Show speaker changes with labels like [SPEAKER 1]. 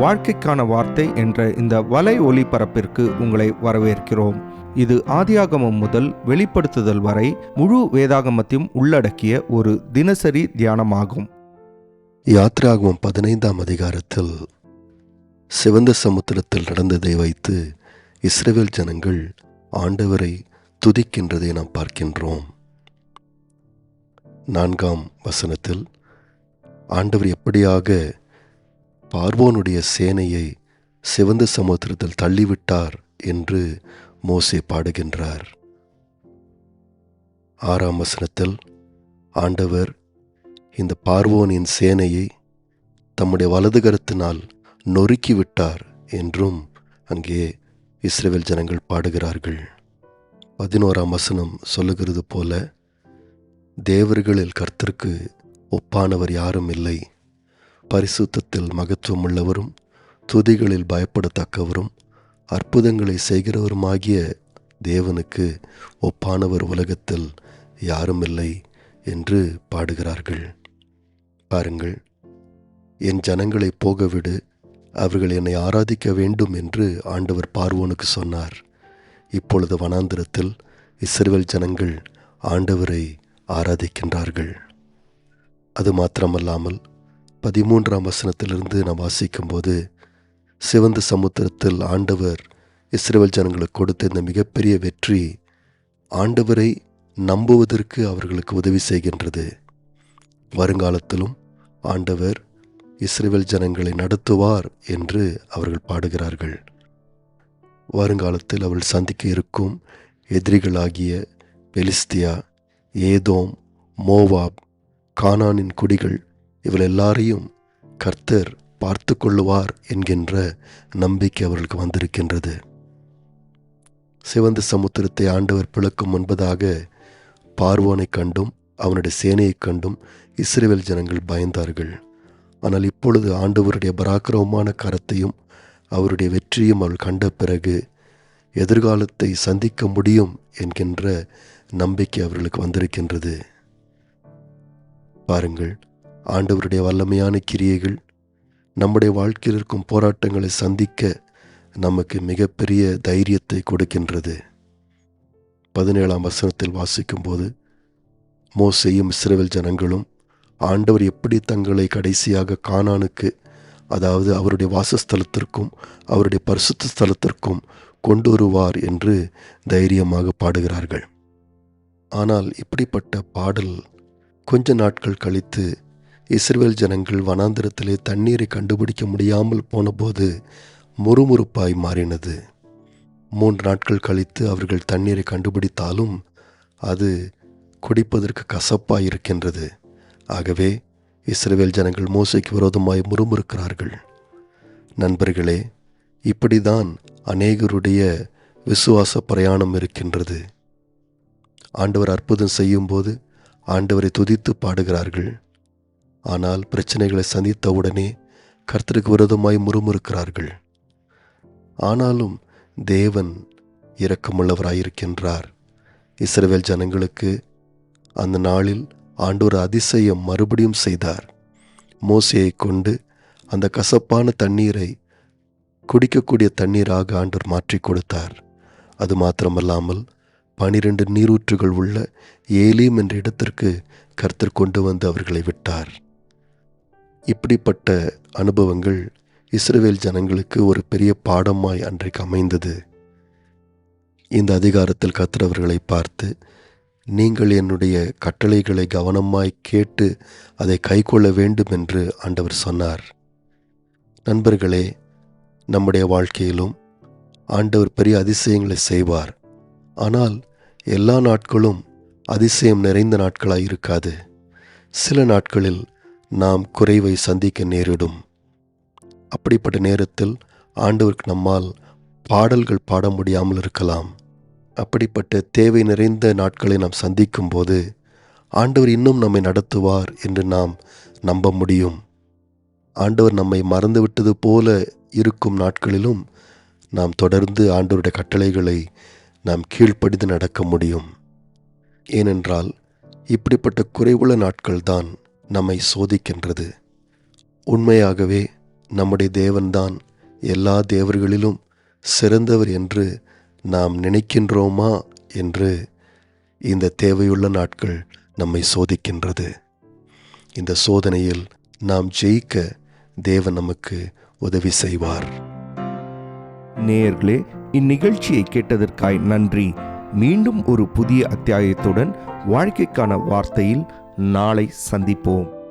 [SPEAKER 1] வாழ்க்கைக்கான வார்த்தை என்ற இந்த வலை ஒளிபரப்பிற்கு உங்களை வரவேற்கிறோம். இது ஆதியாகமம் முதல் வெளிப்படுத்துதல் வரை முழு வேதாகமத்தையும் உள்ளடக்கிய ஒரு தினசரி தியானமாகும்.
[SPEAKER 2] யாத்ராகமம் 15ஆம் அதிகாரத்தில் சிவந்த சமுத்திரத்தில் நடந்ததை வைத்து இஸ்ரவேல் ஜனங்கள் ஆண்டவரை துதிக்கின்றதை நாம் பார்க்கின்றோம். 4ஆம் வசனத்தில் ஆண்டவர் எப்படியாக பார்வோனுடைய சேனையை சிவந்த சமுத்திரத்தில் தள்ளிவிட்டார் என்று மோசே பாடுகின்றார். 6ஆம் வசனத்தில் ஆண்டவர் இந்த பார்வோனின் சேனையை தம்முடைய வலது கரத்தினால் நொறுக்கிவிட்டார் என்றும் அங்கே இஸ்ரவேல் ஜனங்கள் பாடுகிறார்கள். 11ஆம் வசனம் சொல்லுகிறது போல, தேவர்களில் கர்த்தருக்கு ஒப்பானவர் யாரும் இல்லை, பரிசுத்தத்தில் மகத்துவம் உள்ளவரும் துதிகளில் பயப்படத்தக்கவரும் அற்புதங்களை செய்கிறவருமாகிய தேவனுக்கு ஒப்பானவர் உலகத்தில் யாரும் இல்லை என்று பாடுகிறார்கள். பாருங்கள், என் ஜனங்களை போகவிடு, அவர்கள் என்னை ஆராதிக்க வேண்டும் என்று ஆண்டவர் பார்வோனுக்கு சொன்னார். இப்பொழுது வனாந்திரத்தில் இஸ்ரவேல் ஜனங்கள் ஆண்டவரை ஆராதிக்கின்றார்கள். அது மாத்திரமல்லாமல் 13ஆம் வசனத்திலிருந்து நாம் வாசிக்கும்போது, சிவந்த சமுத்திரத்தில் ஆண்டவர் இஸ்ரவேல் ஜனங்களுக்கு கொடுத்த இந்த மிகப்பெரிய வெற்றி ஆண்டவரை நம்புவதற்கு அவர்களுக்கு உதவி செய்கின்றது. வருங்காலத்திலும் ஆண்டவர் இஸ்ரவேல் ஜனங்களை நடத்துவார் என்று அவர்கள் பாடுகிறார்கள். வருங்காலத்தில் அவர்கள் சந்திக்க இருக்கும் எதிரிகளாகிய பெலிஸ்தியா, ஏதோம், மோவாப், கானானின் குடிகள் இவள் எல்லாரையும் கர்த்தர் பார்த்து கொள்ளுவார் என்கின்ற நம்பிக்கை அவர்களுக்கு வந்திருக்கின்றது. சிவந்த சமுத்திரத்தை ஆண்டவர் பிளக்கும் முன்பதாக பார்வோனை கண்டும் அவனுடைய சேனையை கண்டும் இஸ்ரவேல் ஜனங்கள் பயந்தார்கள். ஆனால் இப்பொழுது ஆண்டவருடைய பராக்கிரமமான கரத்தையும் அவருடைய வெற்றியும் அவள் கண்ட பிறகு எதிர்காலத்தை சந்திக்க முடியும் என்கின்ற நம்பிக்கை அவர்களுக்கு வந்திருக்கின்றது. பாருங்கள், ஆண்டவருடைய வல்லமையான கிரியைகள் நம்முடைய வாழ்க்கையில் இருக்கும் போராட்டங்களை சந்திக்க நமக்கு மிகப்பெரிய தைரியத்தை கொடுக்கின்றது. 17ஆம் வசனத்தில் வாசிக்கும்போது, மோசேயும் இஸ்ரவேல் ஜனங்களும் ஆண்டவர் எப்படி தங்களை கடைசியாக கானானுக்கு, அதாவது அவருடைய வாசஸ்தலத்திற்கும் அவருடைய பரிசுத்த ஸ்தலத்திற்கும் கொண்டு வருவார் என்று தைரியமாக பாடுகிறார்கள். ஆனால் இப்படிப்பட்ட பாடல் கொஞ்ச நாட்கள் கழித்து இஸ்ரவேல் ஜனங்கள் வனாந்திரத்திலே தண்ணீரை கண்டுபிடிக்க முடியாமல் போனபோது முறுமுறுப்பாய் மாறினது. 3 நாட்கள் கழித்து அவர்கள் தண்ணீரை கண்டுபிடித்தாலும் அது குடிப்பதற்கு கசப்பாய் இருக்கின்றது. ஆகவே இஸ்ரவேல் ஜனங்கள் மோசேக்கு விரோதமாய் முறுமுறுக்கிறார்கள். நண்பர்களே, இப்படிதான் அநேகருடைய விசுவாச பிரயாணம் இருக்கின்றது. ஆண்டவர் அற்புதம் செய்யும்போது ஆண்டவரை துதித்து பாடுகிறார்கள். ஆனால் பிரச்சனைகளை சந்தித்தவுடனே கர்த்தருக்கு விரோதமாய் முறுமுறுக்கிறார்கள். ஆனாலும் தேவன் இரக்கமுள்ளவராயிருக்கின்றார். இஸ்ரவேல் ஜனங்களுக்கு அந்த நாளில் ஆண்டவர் அதிசயம் மறுபடியும் செய்தார். மோசேயை கொண்டு அந்த கசப்பான தண்ணீரை குடிக்கக்கூடிய தண்ணீராக ஆண்டவர் மாற்றி கொடுத்தார். அது மாத்திரமல்லாமல் 12 நீரூற்றுகள் உள்ள ஏலீம் என்ற இடத்திற்கு கர்த்தர் கொண்டு வந்து அவர்களை விட்டார். இப்படிப்பட்ட அனுபவங்கள் இஸ்ரவேல் ஜனங்களுக்கு ஒரு பெரிய பாடமாய் அன்றைக்கு அமைந்தது. இந்த அதிகாரத்தில் கர்த்தர் அவர்களை பார்த்து, நீங்கள் என்னுடைய கட்டளைகளை கவனமாய் கேட்டு அதை கைக்கொள்ள வேண்டும் என்று ஆண்டவர் சொன்னார். நண்பர்களே, நம்முடைய வாழ்க்கையிலும் ஆண்டவர் பெரிய அதிசயங்களை செய்வார். ஆனால் எல்லா நாட்களும் அதிசயம் நிறைந்த நாட்களாய் இருக்காது. சில நாட்களில் நாம் குறைவை சந்திக்க நேரிடும். அப்படிப்பட்ட நேரத்தில் ஆண்டவருக்கு நம்மால் பாடல்கள் பாட முடியாமல் இருக்கலாம். அப்படிப்பட்ட தேவை நிறைந்த நாட்களை நாம் சந்திக்கும் போது ஆண்டவர் இன்னும் நம்மை நடத்துவார் என்று நாம் நம்ப முடியும். ஆண்டவர் நம்மை மறந்துவிட்டது போல இருக்கும் நாட்களிலும் நாம் தொடர்ந்து ஆண்டவருடைய கட்டளைகளை நாம் கீழ்ப்படிந்து நடக்க முடியும். ஏனென்றால் இப்படிப்பட்ட குறைவுள்ள நாட்கள்தான் நம்மை சோதிக்கின்றது. உண்மையாகவே நம்முடைய தேவன்தான் எல்லா தேவர்களிலும் சிறந்தவர் என்று நாம் நினைக்கின்றோமா என்று இந்த தேவையுள்ள நாட்கள் நம்மை சோதிக்கின்றது. இந்த சோதனையில் நாம் ஜெயிக்க தேவன் நமக்கு உதவி செய்வார்.
[SPEAKER 1] நேயர்களே, இந்நிகழ்ச்சியை கேட்டதற்காய் நன்றி. மீண்டும் ஒரு புதிய அத்தியாயத்துடன் வாழ்க்கைக்கான வார்த்தையில் நாளை சந்திப்போம்.